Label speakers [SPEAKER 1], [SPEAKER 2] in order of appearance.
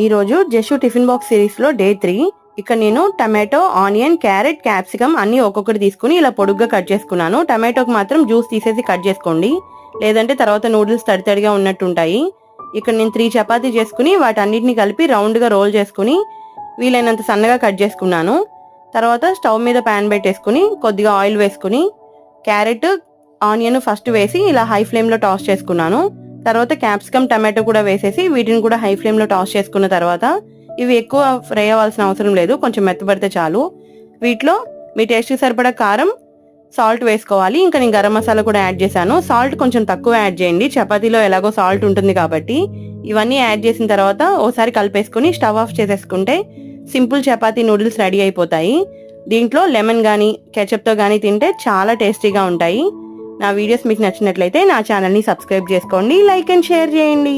[SPEAKER 1] ఈరోజు just tiffin box సిరీస్లో day 3. ఇక్కడ నేను టమాటో, ఆనియన్, క్యారెట్, క్యాప్సికమ్ అన్నీ ఒక్కొక్కటి తీసుకుని ఇలా పొడుగ్గా కట్ చేసుకున్నాను. టమాటోకి మాత్రం జ్యూస్ తీసేసి కట్ చేసుకోండి, లేదంటే తర్వాత నూడిల్స్ తడితడిగా ఉన్నట్టు ఉంటాయి. ఇక్కడ నేను 3 చపాతీ చేసుకుని వాటన్నిటిని కలిపి రౌండ్గా రోల్ చేసుకుని వీలైనంత సన్నగా కట్ చేసుకున్నాను. తర్వాత స్టవ్ మీద ప్యాన్ పెట్టేసుకుని కొద్దిగా ఆయిల్ వేసుకుని క్యారెట్, ఆనియన్ ఫస్ట్ వేసి ఇలా హై ఫ్లేమ్లో టాస్ చేసుకున్నాను. తర్వాత క్యాప్సికమ్, టమాటో కూడా వేసేసి వీటిని కూడా హై ఫ్లేమ్లో టాస్ చేసుకున్న తర్వాత ఇవి ఎక్కువ ఫ్రై అవ్వాల్సిన అవసరం లేదు, కొంచెం మెత్తబడితే చాలు. వీటిలో మీ టేస్ట్కి సరిపడా కారం, సాల్ట్ వేసుకోవాలి. ఇంకా నేను గరం మసాలా కూడా యాడ్ చేశాను. సాల్ట్ కొంచెం తక్కువ యాడ్ చేయండి, చపాతీలో ఎలాగో సాల్ట్ ఉంటుంది కాబట్టి. ఇవన్నీ యాడ్ చేసిన తర్వాత ఓసారి కలిపేసుకుని స్టవ్ ఆఫ్ చేసేసుకుంటే సింపుల్ చపాతీ నూడిల్స్ రెడీ అయిపోతాయి. దీంట్లో లెమన్ కానీ కెచప్తో కానీ తింటే చాలా టేస్టీగా ఉంటాయి. నా వీడియోస్ మీకు నచ్చినట్లయితే నా ఛానల్ని సబ్స్క్రైబ్ చేసుకోండి, లైక్ అండ్ షేర్ చేయండి.